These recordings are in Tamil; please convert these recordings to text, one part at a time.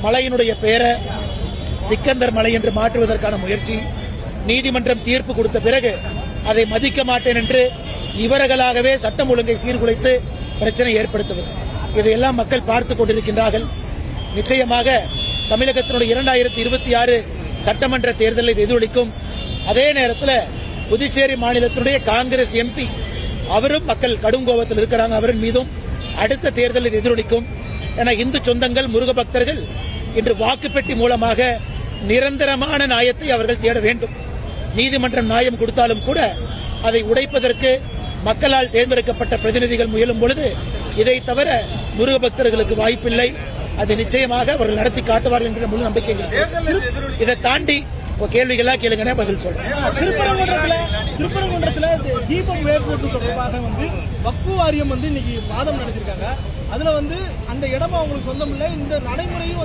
மலையினுடைய பெயரை சிக்கந்தர் மலை என்று மாற்றுவதற்கான முயற்சி. நீதிமன்றம் தீர்ப்பு கொடுத்த பிறகு அதை மதிக்க மாட்டேன் என்று இவர்களாகவே சட்டம் ஒழுங்கை சீர்குலைத்து பிரச்சனை ஏற்படுத்துவது, இதையெல்லாம் மக்கள் பார்த்துக் கொண்டிருக்கின்றார்கள். நிச்சயமாக தமிழகத்தினுடைய 2026 சட்டமன்ற தேர்தலில் எதிரொலிக்கும். அதே நேரத்தில் புதுச்சேரி மாநிலத்தினுடைய காங்கிரஸ் எம்பி அவரும் மக்கள் கடுங்கோபத்தில் இருக்கிறாங்க. அவரின் மீதும் அடுத்த தேர்தலில் எதிரொலிக்கும். என இந்து சொந்தங்கள், முருக பக்தர்கள் இன்று வாக்குப்பெட்டி மூலமாக நிரந்தரமான நியாயத்தை அவர்கள் தேட வேண்டும். நீதிமன்றம் நியாயம் கொடுத்தாலும் கூட அதை உடைப்பதற்கு மக்களால் தேர்ந்தெடுக்கப்பட்ட பிரதிநிதிகள் முயலும் பொழுது இதை தவிர முருக பக்தர்களுக்கு வாய்ப்பில்லை. அதை நிச்சயமாக அவர்கள் நடத்தி காட்டுவார்கள் என்ற முழு நம்பிக்கை. இதை தாண்டி கேள்விகளா கேளுங்க, பதில் சொல்றேன். திருப்பரங்குன்றத்தில் தீபம் ஏற்பட்டு தொடர்பாக வக்ஃபு வாரியம் இன்னைக்கு வாதம் நடத்திருக்காங்க. அதுல அந்த இடம் அவங்களுக்கு சொந்தம் இல்லை, இந்த நடைமுறையும்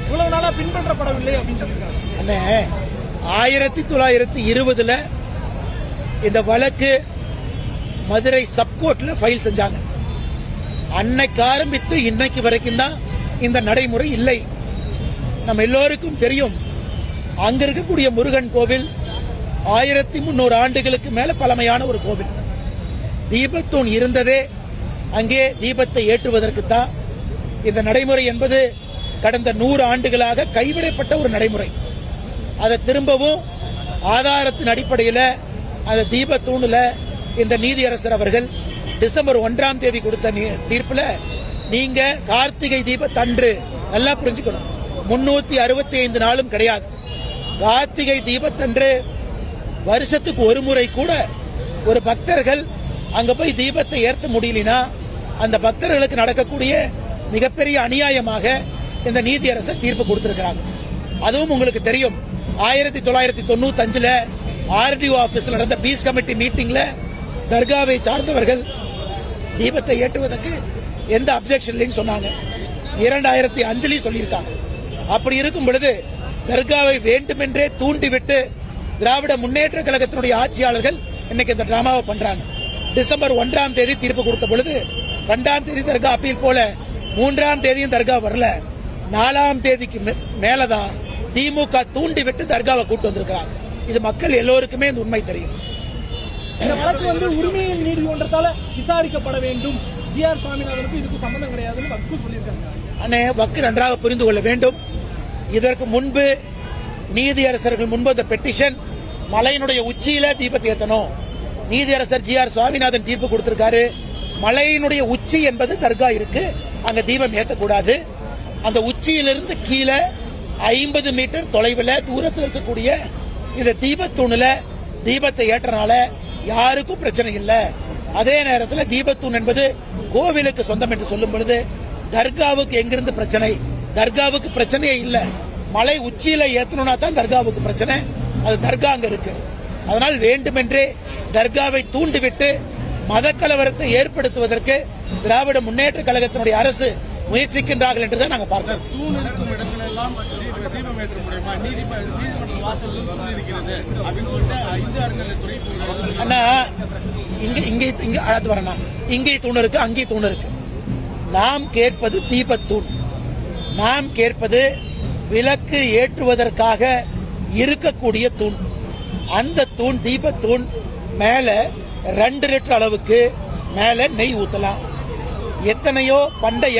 இவ்வளவு நாளா பின்பற்றப்படவில்லை அப்படின்னு சொல்லியிருக்காங்க. 1920 இந்த வழக்கு மதுரை சப்கோர்ட்ல ஃபைல் செஞ்சாங்க. அன்னைக்கு ஆரம்பித்து இன்னைக்கு வரைக்கும் தான் இந்த நடைமுறை இல்லை. நம்ம எல்லோருக்கும் தெரியும், அங்க இருக்கக்கூடிய முருகன் கோவில் 1300 ஆண்டுகளுக்கு மேல பழமையான ஒரு கோவில். தீபத்தூண் இருந்ததே அங்கே தீபத்தை ஏற்றுவதற்குத்தான். இந்த நடைமுறை என்பது கடந்த 100 ஆண்டுகளாக கைவிடப்பட்ட ஒரு நடைமுறை. அதை திரும்பவும் ஆதாரத்தின் அடிப்படையில் அந்த தீபத்தூணுல இந்த நீதியரசர் அவர்கள் டிசம்பர் 1ஆம் தேதி கொடுத்த தீர்ப்புல, நீங்க கார்த்திகை தீபத்தன்று நல்லா புரிஞ்சுக்கணும், 365 நாளும் கிடையாது. கார்த்திகை தீபத்தன்று வருஷத்துக்கு ஒரு முறை கூட ஒரு பக்தர்கள் அங்க போய் தீபத்தை ஏற்ற முடியலனா அந்த பக்தர்களுக்கு நடக்கக்கூடிய மிகப்பெரிய அநியாயமாக இந்த நீதியரசர் தீர்ப்பு கொடுத்திருக்கிறாங்க. அதுவும் உங்களுக்கு தெரியும், 1995 ஆர்டிஓ ஆபீஸ்ல நடந்த பீஸ் கமிட்டி மீட்டிங்ல தர்காவை சார்ந்தவர்கள் தீபத்தை ஏற்றுவதற்கு எந்த அப்செக்ஷன் இல்லைன்னு சொன்னாங்க. 2005 சொல்லியிருக்காங்க. அப்படி இருக்கும் பொழுது தர்காவை வேண்டுமென்றே தூண்டிவிட்டு திராவிட முன்னேற்ற கழகத்தினுடைய ஆட்சியாளர்கள் இன்னைக்கு இந்த டிராமாவை பண்றாங்க. டிசம்பர் 1ஆம் தேதி தீர்ப்பு கொடுத்த பொழுது 2ஆம் தேதி தர்கா அப்பீல் போல, 3ஆம் தேதியும் தர்கா வரல, 4ஆம் தேதிக்கு மேலதான் திமுக தூண்டிவிட்டு தர்காவை கூட்டு வந்திருக்கிறாங்க. இது மக்கள் எல்லோருக்குமே இந்த உண்மை தெரியும். இந்த வழக்கு உரிமையின் நீதிமன்றத்தால விசாரிக்கப்பட வேண்டும். ஜிஆர் சுவாமிநாதனுக்கு இதுக்கு சம்பந்தம் கிடையாதுன்னு வக்கு சொல்லியிருக்காங்க. அண்ணே, வக்கு நன்றாக புரிந்து கொள்ள வேண்டும். இதற்கு முன்பு நீதியரசர்கள் முன்பு இந்த பெட்டிஷன் மலையினுடைய உச்சியில தீபத்தை ஏற்றணும். நீதியரசர் ஜிஆர் சுவாமிநாதன் தீர்ப்பு கொடுத்திருக்காரு. மலையினுடைய உச்சி என்பது தர்கா இருக்கு, அங்க தீபம் ஏற்றக்கூடாது. அந்த உச்சியிலிருந்து கீழே 50 மீட்டர் தொலைவில் தூரத்தில் இருக்கக்கூடிய இந்த தீபத்தூணுல தீபத்தை ஏற்றனால யாருக்கும் பிரச்சனை இல்லை. அதே நேரத்தில் தீபத்தூண் என்பது கோவிலுக்கு சொந்தம் என்று சொல்லும் பொழுது தர்காவுக்கு எங்கிருந்து பிரச்சனை? தர்காவுக்கு பிரச்சனையே இல்லை. மலை உச்சியில ஏற்றணும்னா தான் தர்காவுக்கு பிரச்சனை. அது தர்கா அங்க இருக்கு. அதனால் வேண்டுமென்றே தர்காவை தூண்டிவிட்டு மத கலவரத்தை ஏற்படுத்துவதற்கு திராவிட முன்னேற்ற கழகத்தினுடைய அரசு முயற்சிக்கின்றார்கள் என்றுதான் நாங்கள் பார்க்கிறோம். அண்ணா, இங்கே அடுத்து வரணும். இங்கே தூண் இருக்கு, அங்கே தூண் இருக்கு. நாம் கேட்பது தீபத்தூண். நாம் கேட்பது விளக்கு ஏற்றுவதற்காக இருக்கக்கூடிய தூண். அந்த தூண் தீபத்தூண் மேல 2 லிட்டர் அளவுக்கு மேல நெய் ஊத்தலாம். எத்தனையோ பண்டைய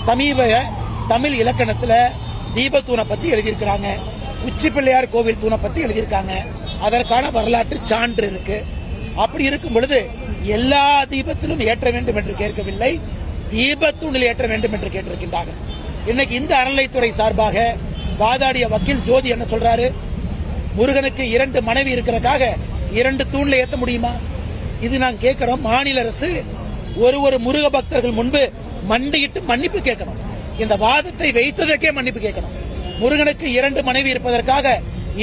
சமீப தமிழ் இலக்கணத்துல தீபத்தூணை பத்தி எழுதியிருக்கிறாங்க. உச்சி பிள்ளையார் கோவில் தூணை பத்தி எழுதியிருக்காங்க. அதற்கான வரலாற்று சான்று இருக்கு. அப்படி இருக்கும் பொழுது எல்லா தீபத்திலும் ஏற்ற வேண்டும் என்று கேட்கவில்லை, தீபத்தூணில் ஏற்ற வேண்டும் என்று கேட்டிருக்கின்றார்கள். இன்னைக்கு இந்த அறநிலைத்துறை சார்பாக வாதாடிய வக்கீல் ஜோதி என்ன சொல்றாரு? முருகனுக்கு 2 மனைவி இருக்கிறதுக்காக 2 தூண்ல ஏற்ற முடியுமா? இது நான் கேட்கிறோம். மாநில அரசு ஒரு முருக பக்தர்கள் முன்பு மண்டியிட்டு மன்னிப்பு கேட்கணும். இந்த வாதத்தை வைத்ததற்கே மன்னிப்பு கேட்கணும். முருகனுக்கு 2 மனைவி இருப்பதற்காக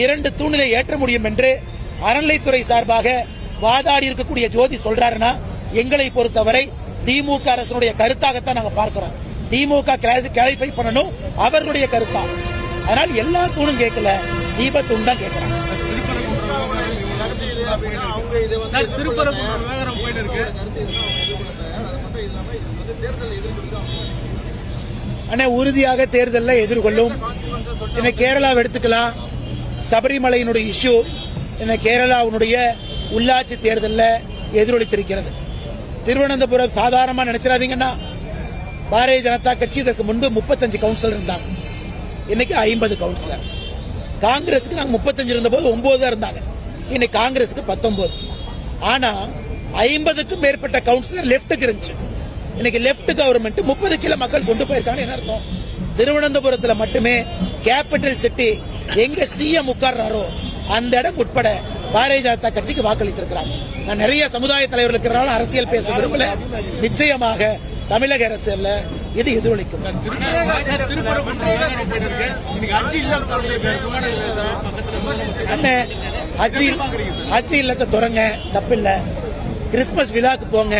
2 தூணிலே ஏற்ற முடியும் என்று அறநிலைத்துறை சார்பாக வாதாடி இருக்கக்கூடிய ஜோதி சொல்றாருன்னா, எங்களை பொறுத்தவரை திமுக அரசுடைய கருத்தாகத்தான் நாங்க பார்க்கிறோம். திமுக கிளாரிஃபை பண்ணணும் அவர்களுடைய கருத்தா. அதனால் எல்லா தூணும் கேட்கல, தீபத்தூண் தான் கேட்கிறாங்க. அண்ணே உறுதியாக தேர்தலில் எதிர்கொள்ளும். இன்னைக்கு கேரளாவை எடுத்துக்கலாம், சபரிமலையினுடைய இஷ்யூ இன்னைக்கு கேரளாவுடைய உள்ளாட்சி தேர்தலில் எதிரொலித்திருக்கிறது. திருவனந்தபுரம் சாதாரணமா நினைச்சிடாதீங்கன்னா, பாரதிய ஜனதா கட்சி இதற்கு முன்பு 35 கவுன்சிலர் இருந்தாங்க, இன்னைக்கு 50 கவுன்சிலர். காங்கிரஸுக்கு நாங்க 35 இருந்த போது 9 தான் இருந்தாங்க, இன்னைக்கு காங்கிரஸுக்கு 19. ஆனா 50க்கும் மேற்பட்ட கவுன்சிலர் லெப்டுக்கு இருந்துச்சு. இன்னைக்கு லெப்ட் கவர்மெண்ட் 30 கிலோ மக்கள் கொண்டு போயிருக்காங்க. என்ன அர்த்தம்? திருவனந்தபுரத்தில் மட்டுமே கேபிட்டல் சிட்டி எங்க சிஎம் உட்கார்றாரோ அந்த இடம் உட்பட பாரதிய ஜனதா கட்சிக்கு வாக்களித்திருக்கிறாங்க. நான் நிறைய சமுதாய தலைவர்களுக்கு அரசியல் பேச விரும்பல. நிச்சயமாக தமிழக அரசியல்ல இது எதிரொலிக்கும். ஹஜ் இல்லத்தை தொடங்க தப்பில்ல, கிறிஸ்துமஸ் விழாக்கு போங்க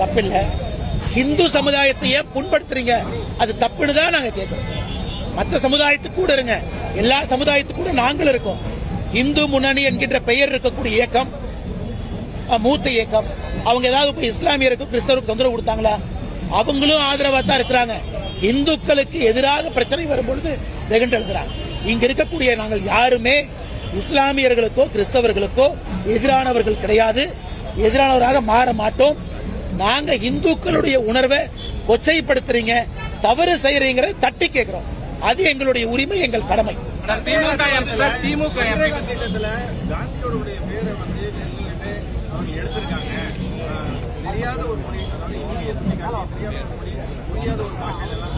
தப்பில்ல. இந்து சமுதாயத்தையே புண்படுத்துறீங்க, அது தப்புன்னு தான் நாங்க கேட்கிறோம். மற்ற சமுதாயத்துக்கு கூட இருங்க, எல்லா சமுதாயத்துக்கு கூட நாங்களும் இருக்கோம். இந்து முன்னணி என்கின்ற பெயர் இருக்கக்கூடிய இயக்கம் மூத்த இயக்கம். அவங்க ஏதாவது இஸ்லாமியருக்கு கிறிஸ்தவருக்கு தொந்தரவு கொடுத்தாங்களா? அவங்களும் ஆதரவா தான் இருக்கிறாங்க. இந்துக்களுக்கு எதிராக பிரச்சனை வரும்பொழுது வெகுண்டு எழுதுறாங்க. இங்க இருக்கக்கூடிய நாங்கள் யாருமே இஸ்லாமியர்களுக்கோ கிறிஸ்தவர்களுக்கோ எதிரானவர்கள் கிடையாது, எதிரானவராக மாற மாட்டோம். நாங்க இந்துக்களுடைய உணர்வை கொச்சைப்படுத்துறீங்க, தவறு செய்யறீங்கிற தட்டி கேட்கிறோம். அது எங்களுடைய உரிமை, எங்கள் கடமை. திமுக திட்டத்தில் காந்தியோடைய பேரை அவங்க எடுத்திருக்காங்க. தெரியாத ஒரு மொழி, அதாவது இந்திய தெரியாத ஒரு மொழி, புரியாத ஒரு பாட்டில் எல்லாம்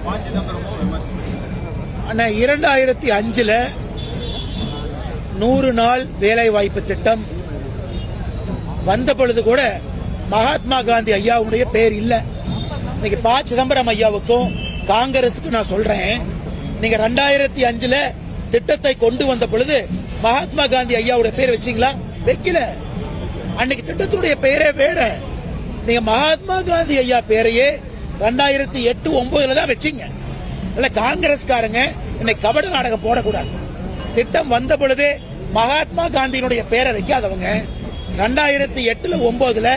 ப. சிதம்பரமும் விமர்சனம். அண்ணா 2005 100 நாள் வேலை வாய்ப்பு திட்டம் வந்த பொழுது கூட மகாத்மா காந்தி ஐயாவுடைய பெயர் இல்ல. இன்னைக்கு ப. சிதம்பரம் ஐயாவுக்கும் காங்கிரசுக்கும் நான் சொல்றேன், நீங்க 2005 திட்டத்தை கொண்டு வந்த பொழுது மகாத்மா காந்தி ஐயாவுடைய பேர் வச்சீங்களா? வைக்கல. அன்னைக்கு திட்டத்தினுடைய பெயரே வேற. நீங்க மகாத்மா காந்தி ஐயா பேரையே 2008-9 தான் வச்சீங்க. காங்கிரஸ்காரங்க இன்னைக்கு கபட நாடகம் போடக்கூடாது. திட்டம் வந்த பொழுதே மகாத்மா காந்தியினுடைய பேரை வைக்காதவங்க 2008-9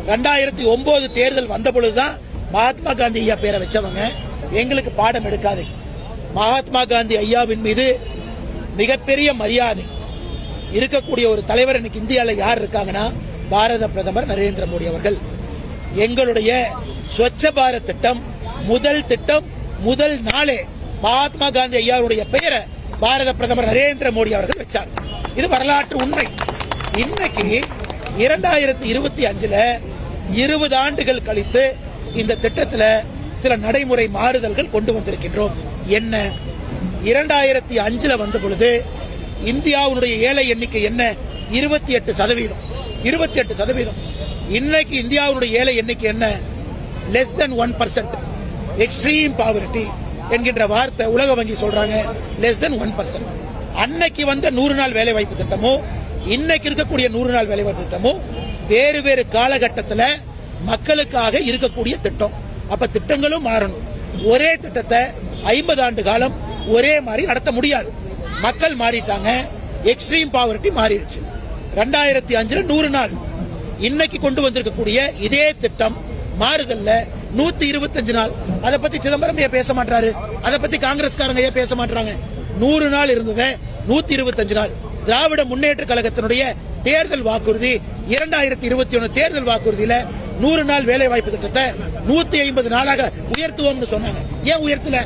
2009 தேர்தல் வந்த பொழுதுதான் மகாத்மா காந்தி ஐயா பேரை வச்சவங்க. எங்களுக்கு பாடம் எடுக்காது. மகாத்மா காந்தி ஐயாவின் மீது மிகப்பெரிய மரியாதை இருக்கக்கூடிய ஒரு தலைவர் இன்னைக்கு இந்தியாவில் யார் இருக்காங்கன்னா, பாரத பிரதமர் நரேந்திர மோடி அவர்கள். எங்களுடைய ஸ்வச்ச பாரத் திட்டம் முதல் நாளே மகாத்மா காந்தி ஐயாவுடைய பெயரை பாரத பிரதமர் நரேந்திர மோடி அவர்கள் வச்சார். இது வரலாற்று உண்மை. இன்னைக்கு 2025 20 ஆண்டுகள் கழித்து இந்த திட்டத்தில் சில நடைமுறை மாறுதல்கள் கொண்டு வந்திருக்கின்றோம். என்ன? 2005 வந்த பொழுது இந்தியாவுடைய ஏழை எண்ணிக்கை என்ன? 28%. இன்னைக்கு இந்தியாவுடைய ஏழை எண்ணிக்கை என்ன? Less than 1%. எக்ஸ்ட்ரீம் பாவர்ட்டி என்கின்ற வார்த்தை உலக வங்கி சொல்றாங்க. Less than 1%. அன்னைக்கு வந்த 100 நாள் வேலை வாய்ப்பு திட்டமோ இன்னைக்கு இருக்கக்கூடிய 100 நாள் வேலை வாய்ப்பு திட்டமோ வேறு காலகட்டத்தில் மக்களுக்காக இருக்கக்கூடிய திட்டம். அப்ப திட்டங்களும் மாறணும். ஒரே திட்டத்தை 50 ஆண்டு காலம் ஒரே மாதிரி நடத்த முடியாது. மக்கள் மாறிட்டாங்க, எக்ஸ்ட்ரீம் பாவர்ட்டி மாறிடுச்சு. 2005 100 நாள் இன்னைக்கு கொண்டு வந்திருக்கக்கூடிய இதே திட்டம் மாறுதல்ல 125 நாள். அதை பத்தி சிதம்பரம் ஏன் பேச மாட்டாரு? அதை பத்தி காங்கிரஸ்காரங்க ஏன் பேச மாட்டாங்க? 100 நாள் இருந்தது 125 நாள். திராவிட முன்னேற்ற கழகத்தினுடைய தேர்தல் வாக்குறுதி 2021 தேர்தல் வாக்குறுதியில 100 நாள் வேலை வாய்ப்பு திட்டத்தை 150 நாளாக உயர்த்துவோம் சொன்னாங்க. ஏன் உயர்த்தல?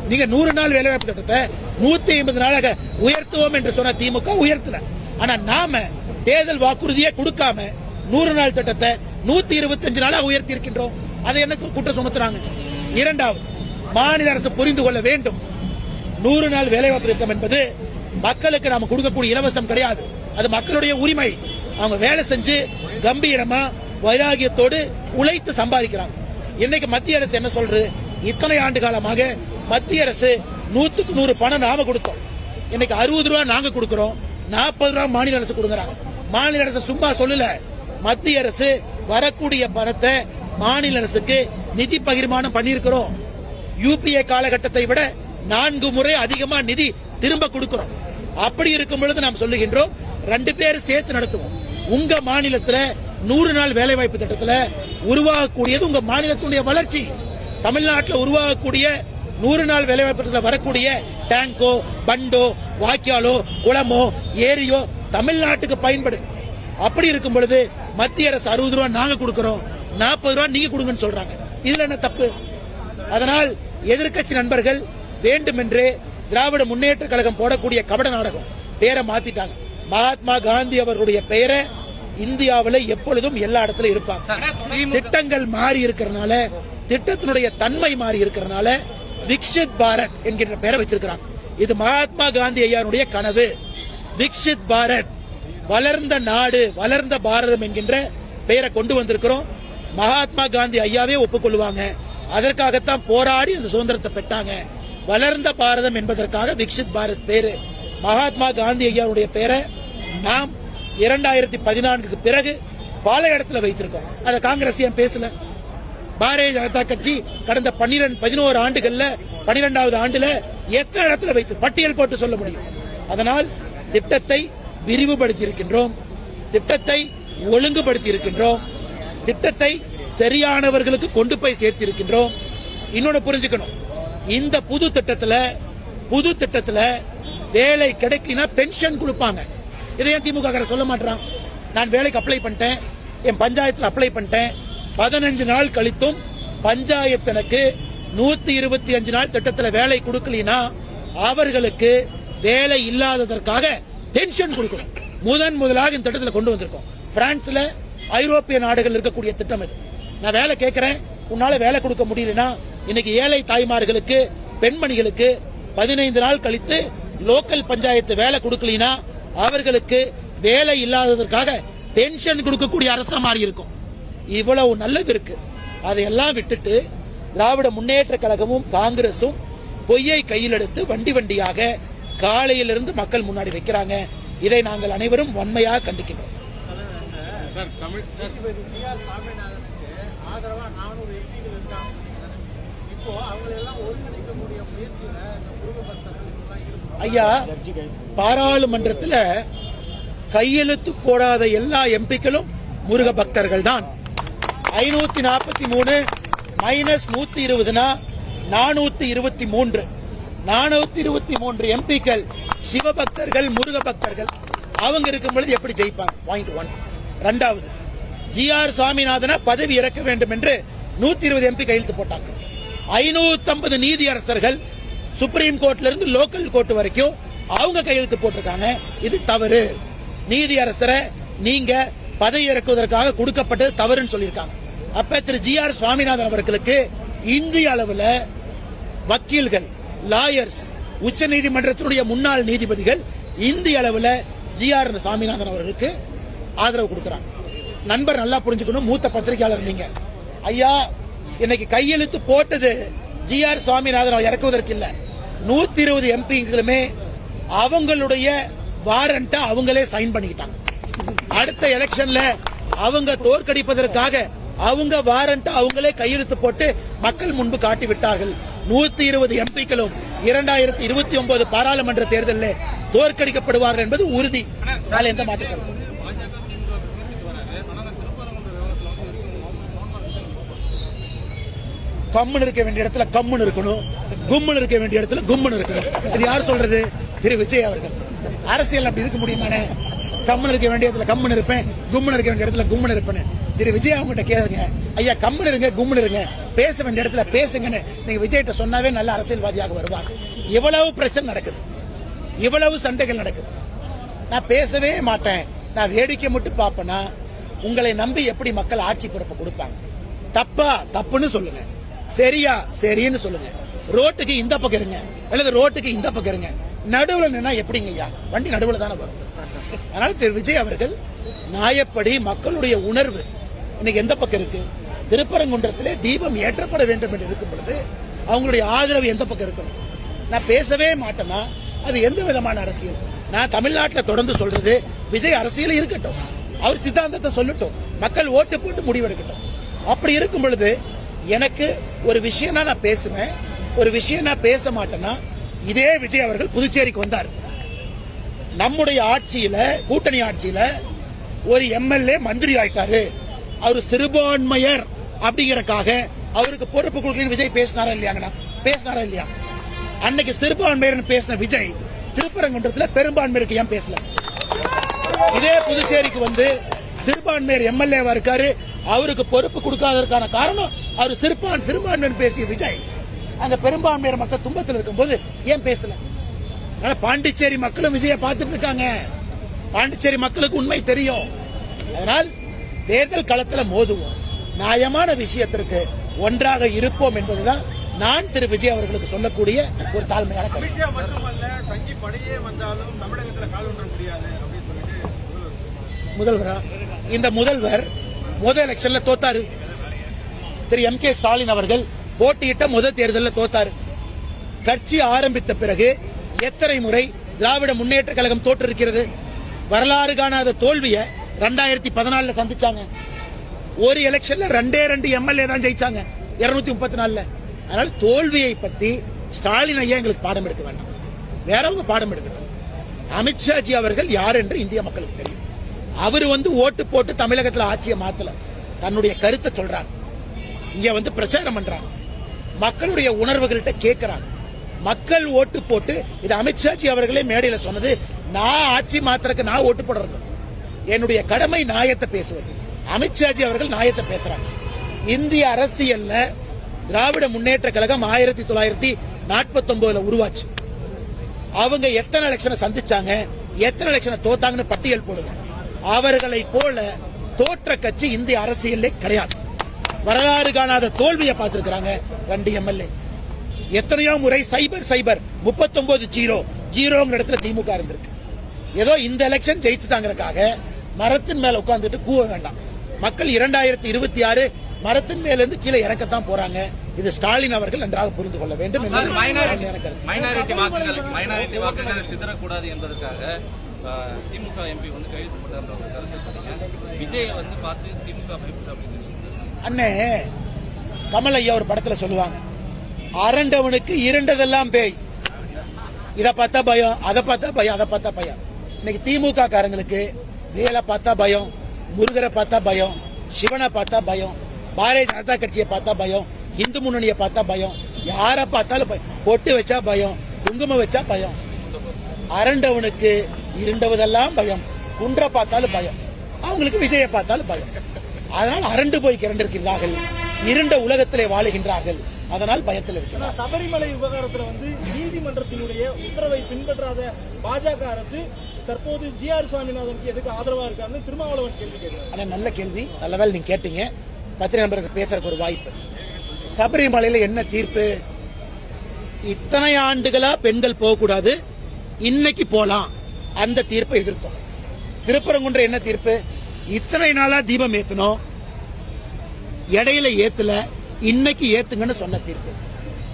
நீங்க 100 நாள் வேலை வாய்ப்பு திட்டத்தை 150 நாளாக உயர்த்துவோம் என்று சொன்ன திமுக உயர்த்தல. ஆனா நாம தேர்தல் வாக்குறுதியை கொடுக்காம 100 நாள் திட்டத்தை 125 நாளாக உயர்த்தி இருக்கின்றோம். அதை எனக்கு குற்றம் சுமத்துறாங்க. இரண்டாவது, மாநில அரசு புரிந்து கொள்ள வேண்டும், 100 நாள் வேலைவாய்ப்பு திட்டம் என்பது மக்களுக்கு நாம கொடுக்கக்கூடிய இலவசம் கிடையாது. அது மக்களுடைய உரிமை. அவங்க வேலை செஞ்சு கம்பீரமா வைராகியத்தோடு உழைத்து சம்பாதிக்கிறாங்க. இன்னைக்கு மத்திய அரசு என்ன சொல்றது? இத்தனை ஆண்டு காலமாக மத்திய அரசு 100க்கு 100 பணம் நாம கொடுத்தோம். இன்னைக்கு 60 ரூபாய் நாங்க கொடுக்கிறோம், 40 ரூபாய் மாநில அரசு கொடுக்கறாங்க. மாநில அரசு சும்மா சொல்லல, மத்திய அரசு வரக்கூடிய பணத்தை மாநில அரசுக்கு நிதி பகிர்மானம் பண்ணியிருக்கிறோம். யூபிஏ காலகட்டத்தை விட 4 முறை அதிகமா நிதி திரும்ப கொடுக்கிறோம். அப்படி இருக்கும் பொழுது நாம் சொல்லுகின்றோம் 2 பேர் சேர்த்து நடத்துவோம். உங்க மாநிலத்தில் 100 நாள் வேலைவாய்ப்பு திட்டத்தில் உருவாகக்கூடியது உங்க மாநிலத்தினுடைய வளர்ச்சி. தமிழ்நாட்டில் உருவாகக்கூடிய 100 நாள் வேலைவாய்ப்பு திட்டத்தில் வரக்கூடிய டேங்கோ, பண்டோ, வாய்க்காலோ, குளமோ, ஏரியோ தமிழ்நாட்டுக்கு பயன்படுது. அப்படி இருக்கும் பொழுது மத்திய அரசு 60 ரூபாய் நாங்க கொடுக்கிறோம், 40 ரூபாய் நீங்க கொடுங்கன்னு சொல்றாங்க. இதுல என்ன தப்பு? அதனால் எதிர்க்கட்சி நண்பர்கள் வேண்டுமென்றே திராவிட முன்னேற்ற கழகம் போடக்கூடிய கபட நாடகம் பேரை மாத்திட்டாங்க. மகாத்மா காந்தி அவர்களுடைய பெயரை இந்தியாவில் எப்பொழுதும் எல்லா இடத்துல இருப்பாங்க. திட்டங்கள் மாறி இருக்கிறனால, திட்டத்தினுடைய தன்மை மாறி இருக்கிறனால விக்ஷித் பாரத் என்கின்ற பெயரை வச்சிருக்கிறாங்க. இது மகாத்மா காந்தி ஐயாவுடைய கனவு. விக்ஷித் பாரத், வளர்ந்த நாடு, வளர்ந்த பாரதம் என்கின்ற பெயரை கொண்டு வந்திருக்கிறோம். மகாத்மா காந்தி ஐயாவே ஒப்புக்கொள்வாங்க. அதற்காகத்தான் போராடி அந்த சுதந்திரத்தை பெற்றாங்க. வளர்ந்த பாரதம் என்பதற்காக விக்ஷித் பாரத் பேரு. மகாத்மா காந்தி ஐயாவுடைய பெயரை நாம் 2014க்கு பிறகு பல இடத்துல வைத்திருக்கோம். அதை காங்கிரஸ் ஏன் பேசல? பாரதிய ஜனதா கட்சி கடந்த 11 ஆண்டுகள்ல 12வது ஆண்டுல எத்தனை இடத்துல வைத்து பட்டியல் போட்டு சொல்ல முடியும். அதனால் திட்டத்தை விரிவுபடுத்தி இருக்கின்றோம், திட்டத்தை ஒழுங்குபடுத்தி இருக்கின்றோம், திட்டத்தை சரியானவர்களுக்கு கொண்டு போய் சேர்த்து இருக்கின்றோம். இன்னொன்னு புரிஞ்சுக்கணும், இந்த புது திட்டத்துல வேலை கிடைக்கலனா பென்ஷன் கொடுப்பாங்க. இதை ஏன் திமுக சொல்ல மாட்டான்? நான் வேலைக்கு அப்ளை பண்ணிட்டேன், என் பஞ்சாயத்தில் அப்ளை பண்ணிட்டேன், 15 நாள் கழித்தும் பஞ்சாயத்து எனக்கு 125 நாள் திட்டத்தில் வேலை கொடுக்கலனா அவர்களுக்கு வேலை இல்லாததற்காக பென்ஷன் கொடுக்கணும். முதலாக இந்த திட்டத்தில் கொண்டு வந்திருக்கோம். பிரான்ஸ்ல, ஐரோப்பிய நாடுகள் இருக்கக்கூடிய திட்டம் இது. நான் வேலை கேட்கிறேன், உன்னால வேலை கொடுக்க முடியலனா இன்னைக்கு ஏழை தாய்மார்களுக்கு, பெண்மணிகளுக்கு 15 நாள் கழித்து லோக்கல் பஞ்சாயத்து வேலை கொடுக்கலனா அவர்களுக்கு வேலை இல்லாததற்காக பென்ஷன் கொடுக்கக்கூடிய அரசா மாறி இருக்கும். இவ்வளவு நல்லது இருக்கு. அதையெல்லாம் விட்டுட்டு திராவிட முன்னேற்ற கழகமும் காங்கிரசும் பொய்யை கையில் எடுத்து வண்டியாக காலையிலிருந்து மக்கள் முன்னாடி வைக்கிறாங்க. இதை நாங்கள் அனைவரும் வன்மையாக கண்டிக்கிறோம். ஐயா, பாராளுமன்றத்தில் கையெழுத்து போடாத எல்லா எம்பிக்களும் முருக பக்தர்கள் தான். 543 மைனஸ் 120 423 423 எம்பிக்கள் சிவபக்தர்கள், முருக பக்தர்கள். அவங்க இருக்கும் பொழுது எப்படி ஜெயிப்பாங்க? பாயிண்ட் 1. இரண்டாவது, ஜி.ஆர். சாமிநாதனை பதவி இறக்க வேண்டும் என்று 120 எம்பி கையெழுத்து போட்டாங்க. 550 நீதியரசர்கள் சுப்ரீம் கோர்ட்ல இருந்து லோக்கல் கோர்ட் வரைக்கும் அவங்க கையெழுத்து போட்டிருக்காங்க. இது தவறு. நீதியரசரை நீங்க பதவி இறக்குவதற்காக கொடுக்கப்பட்டது தவறுன்னு சொல்லியிருக்காங்க. அப்ப திரு ஜி.ஆர். சுவாமிநாதன் அவர்களுக்கு இந்திய அளவில் வக்கீல்கள், லாயர்ஸ், உச்ச நீதிமன்றத்தினுடைய முன்னாள் நீதிபதிகள் இந்திய அளவில் ஜி.ஆர். சாமிநாதன் அவர்களுக்கு ஆதரவு கொடுக்கிறாங்க. நண்பர் நல்லா புரிஞ்சுக்கணும், மூத்த பத்திரிகையாளர் நீங்க. ஐயா, இன்னைக்கு கையெழுத்து போட்டது ஜி.ஆர். சுவாமிநாதன் இறக்குவதற்கு இல்ல. 120 எம்பிகளுமே அவங்களுடைய வாரண்ட அவங்களே சைன் பண்ணிக்கிட்டாங்க. அடுத்த எலெக்ஷன்ல அவங்க தோற்கடிப்பதற்காக அவங்க வாரண்ட் அவங்களே கையெழுத்து போட்டு மக்கள் முன்பு காட்டி விட்டார்கள். 120 எம்பிக்களும் 2029 பாராளுமன்ற தேர்தலில் தோற்கடிக்கப்படுவார்கள் என்பது உறுதி. எந்த மாற்றம்? கம்முன்னு இருக்க வேண்டிய இடத்துல கம்முன்னு இருக்கணும், கும்முன்னு இருக்க வேண்டிய இடத்துல கும்முன்னு இருக்கணும். இது யார் சொல்றது? திரு விஜய் அவர்கள். அரசியல் அப்படி இருக்க முடியுமானே? கம்முன்னு இருக்க வேண்டிய இடத்துல கம்முன்னு இருப்பேன், கும்முன்னு இருக்க வேண்டிய இடத்துல கும்முன்னு இருப்பேன். திரு விஜய் அவங்ககிட்ட கேளுங்க, ஐயா கம்முன்னு இருங்க, கும்முன்னு இருங்க, பேச வேண்டிய இடத்துல பேசுங்கன்னு நீங்க விஜய்கிட்ட சொன்னாவே நல்ல அரசியல்வாதியாக வருவார். இவ்வளவு பிரச்சனை நடக்குது, இவ்வளவு சண்டைகள் நடக்குது. நான் பேசவே மாட்டேன், நான் வேடிக்கை மட்டும் பார்ப்பேன்னா உங்களை நம்பி எப்படி மக்கள் ஆட்சி பொறுப்பு கொடுப்பாங்க? தப்பா தப்புன்னு சொல்லுங்க, சரியா சரின்னு சொல்லுங்க. ரோட்டுக்கு இந்த பக்கம் இருங்க அல்லது ரோட்டுக்கு இந்த பக்கம் இருங்க, நடுவில் நின்னா எப்படிங்க ஐயா? வண்டி நடுவில் தானே வரும். அதனால திரு விஜய் அவர்கள் நியாயப்படி மக்களுடைய உணர்வு இன்னைக்கு எந்த பக்கம் இருக்கு? திருப்பரங்குன்றத்திலே தீபம் ஏற்றப்பட வேண்டும் என்று இருக்கும் பொழுது அவங்களுடைய ஆதரவு எந்த பக்கம் இருக்கணும்? நான் பேசவே மாட்டேன்னா அது எந்த விதமான அரசியல்? நான் தமிழ்நாட்டில் தொடர்ந்து சொல்றது, விஜய் அரசியல் இருக்கட்டும், அவர் சித்தாந்தத்தை சொல்லட்டும், மக்கள் ஓட்டு போட்டு முடிவெடுக்கட்டும். அப்படி இருக்கும் பொழுது எனக்கு ஒரு விஷயம் நான் பேசுவேன், ஒரு விஷயம் நான் பேச மாட்டேன்னா, இதே விஜய் அவர்கள் புதுச்சேரிக்கு வந்தார். நம்முடைய ஆட்சியில, கூட்டணி ஆட்சியில ஒரு எம்எல்ஏ மந்திரி ஆயிட்டாரு, அவர் சிறுபான்மையர் அப்படிங்கறக்காக அவருக்கு பொறுப்பு கொடுக்கணும் விஜய் பேசினாரா இல்லையாங்கண்ணா? பேசினாரா இல்லையா? அன்னைக்கு சிறுபான்மையர் பேசின விஜய் திருப்பரங்குன்றத்தில் பெரும்பான்மையருக்கு ஏன் பேசல? இதே புதுச்சேரிக்கு வந்து சிறுபான்மையர் எம்எல்ஏவா இருக்காரு, அவருக்கு பொறுப்பு கொடுக்காததற்கான காரணம் அவர் சிறுபான்மையர் பேசிய விஜய் அங்க பெரும்பான்மையர் மக்கள் துன்பத்தில் இருக்கும்போது ஏன் பேசல? அதனால பாண்டிச்சேரி மக்களும் விஜய பார்த்துட்டு இருக்காங்க. பாண்டிச்சேரி மக்களுக்கு உண்மை தெரியும். அதனால் தேர்தல் களத்தில் மோதுவோம், நியாயமான விஷயத்திற்கு ஒன்றாக இருப்போம் என்பதுதான் நான் திரு விஜய் அவர்களுக்கு சொல்லக்கூடிய ஒரு தாழ்மையான கருத்து. முதல்வரா இந்த முதல்வர் முதல் எலெக்ஷன்ல தோத்தாரு. திரு எம் கே ஸ்டாலின் அவர்கள் போட்டியிட்ட முதல் தேர்தலில் தோத்தாரு. கட்சி ஆரம்பித்த பிறகு எத்தனை முறை திராவிட முன்னேற்ற கழகம் தோற்றிருக்கிறது? வரலாறு காணாத தோல்வியை 2014 சந்திச்சாங்க. ஒரு எலெக்ஷன்ல 2 எம்எல்ஏ தான் ஜெயிச்சாங்க 234. அதனால தோல்வியை பத்தி ஸ்டாலின் ஐயா எங்களுக்கு பாடம் எடுக்க வேண்டாம், வேறவங்க பாடம் எடுக்கட்டும். அமித்ஷாஜி அவர்கள் யார் என்று இந்திய மக்களுக்கு தெரியும். அவர் வந்து ஓட்டு போட்டு தமிழகத்தில் ஆட்சியை மாத்தல, தன்னுடைய கருத்தை சொல்றாங்க, இங்க வந்து பிரச்சாரம் பண்றாங்க, மக்களுடைய உணர்வுகள்கிட்ட கேட்கிறாங்க. மக்கள் ஓட்டு போட்டு இது அமித்ஷாஜி அவர்களே மேடையில சொன்னது, நான் ஆட்சி மாத்திரக்கு நான் ஓட்டு போடுறது, என்னுடைய கடமை நியாயத்தை பேசுவது. அமித்ஷாஜி அவர்கள் நியாயத்தை பேசுறாங்க. இந்திய அரசியல்ல திராவிட முன்னேற்ற கழகம் 1949 உருவாச்சு. அவங்க எத்தனை எலெக்ஷனை சந்திச்சாங்க, எத்தனை எலெக்ஷனை தோத்தாங்கன்னு பட்டியல் போடுங்க. அவர்களை போல தோற்ற கட்சி இந்திய அரசியலே கிடையாது. வரலாறு காணாத தோல்வியை பார்த்திருக்கிறாங்க 2 எம்எல்ஏ. எத்தனையோ முறை சைபர் 39-0 இடத்துல திமுக இருந்திருக்கு. ஏதோ இந்த எலெக்ஷன் ஜெயிச்சுட்டாங்கிறதுக்காக மரத்தின் மேல உட்கார்ந்துட்டு கூவ வேண்டாம். மக்கள் 2026 மரத்தின் மேல இருந்து கீழே இறக்கத்தான் போறாங்க. இது ஸ்டாலின் அவர்கள் நன்றாக புரிந்து கொள்ள வேண்டும். மைனாரிட்டி வாக்குகள் சிதறக்கூடாது என்பதற்காக திமுக எம்பி வந்து கைது பண்ணார். விஜய் வந்து பார்த்து திமுக அண்ணே கமல் ஐயா ஒரு படத்துல சொல்லுவாங்க, அரண்டவனுக்கு இரண்டதெல்லாம் பேய், இதை பார்த்தா பயம், அதை பார்த்தா பயம், அதை பார்த்தா பயம். இன்னைக்கு திமுக காரங்களுக்கு வேலை பார்த்தா பயம், முருகரை பார்த்தா பயம், சிவனை பார்த்தா பயம், பாரதிய ஜனதா கட்சியை பார்த்தா பயம், இந்து முன்னணியை பார்த்தா பயம், யாரை பார்த்தாலும் பொட்டு வச்சா பயம், குங்குமம் வச்சா பயம். அரண்டவனுக்கு இருண்டவதெல்லாம் பயம், குன்ற பார்த்தாலும் பயம், அவங்களுக்கு விஜயை பார்த்தாலும் பயம். அதனால் அரண்டு போய் கிரண்டிருக்கிறார்கள், இருண்ட உலகத்திலே வாழுகின்றார்கள், அதனால் பயத்தில் இருக்கிறார். சபரிமலை விவகாரத்தில் வந்து நீதிமன்றத்தினுடைய உத்தரவை பின்பற்றாத பாஜக அரசு தற்போது ஜி.ஆர். சுவாமிநாதனுக்கு எதுக்கு ஆதரவா இருக்காருன்னு திருமாவளவன் கேள்வி கேட்கிறார். நல்ல கேள்வி, நல்லவேளை நீங்க கேட்டீங்க. பத்திரிகை நண்பருக்கு பேசுறதுக்கு ஒரு வாய்ப்பு. சபரிமலையில என்ன தீர்ப்பு? இத்தனை ஆண்டுகளா பெண்கள் போகக்கூடாது, இன்னைக்கு போலாம், அந்த தீர்ப்பை எதிர்த்தோம். திருப்பரங்குன்ற என்ன தீர்ப்பு? இத்தனை நாளா தீபம் ஏத்தணும், இடையில ஏத்துல, இன்னைக்கு ஏத்துங்கன்னு சொன்ன தீர்ப்பு.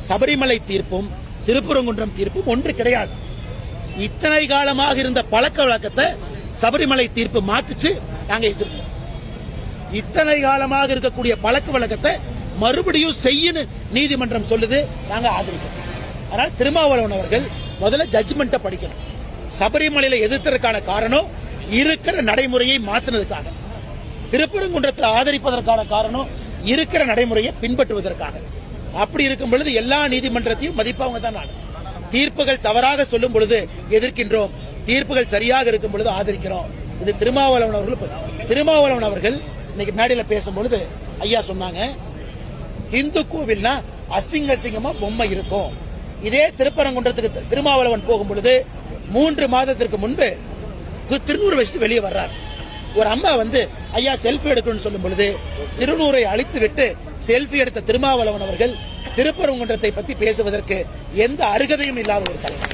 சபரிமலை தீர்ப்பும் திருப்பரங்குன்றம் தீர்ப்பும் ஒன்று கிடையாது. இத்தனை காலமாக இருந்த பழக்க வழக்கத்தை சபரிமலை தீர்ப்பு மாத்துச்சு, நாங்க எதிர்ப்போம். இத்தனை காலமாக இருக்கக்கூடிய பழக்க வழக்கத்தை மறுபடியும் செய்யணும் நீதிமன்றம் சொல்லுது, நாங்க ஆதரிக்கிறோம். அதனால திருமாவளவன் அவர்கள் முதல்ல ஜட்ஜ்மெண்ட்டை படிக்கணும். சபரிமலையில எதிர்த்ததற்கான காரணம் இருக்கிற நடைமுறையை மாத்தினதுக்காக, திருப்பரங்குன்றத்தில் ஆதரிப்பதற்கான காரணம் இருக்கிற நடைமுறையை பின்பற்றுவதற்காக. அப்படி இருக்கும் பொழுது எல்லா நீதிமன்றத்தையும் மதிப்பவங்க தான். நான் தீர்ப்புகள் தவறாக சொல்லும் பொழுது எதிர்க்கின்றோம், தீர்ப்புகள் சரியாக இருக்கும் பொழுது ஆதரிக்கிறோம். இது திருமாவளவன் அவர்கள் இன்னைக்கு மேடையில பேசும்பொழுது ஐயா சொன்னாங்க, இந்து கோவில்னா அசிங்கமா பொம்மை இருக்கும். இதே திருப்பரங்குன்றத்துக்கு திருமாவளவன் போகும் பொழுது 3 மாதத்திற்கு முன்பு திருநூறு வச்சுட்டு வெளியே வர்றார். ஒரு அம்மா வந்து ஐயா செல்ஃபி எடுக்கணும்னு சொல்லும் பொழுது திருநூரை அழித்து விட்டு செல்ஃபி எடுத்த திருமாவளவன் அவர்கள் திருப்பரங்குன்றத்தை பத்தி பேசுவதற்கு எந்த அருகதையும் இல்லாத ஒரு தலைவர்.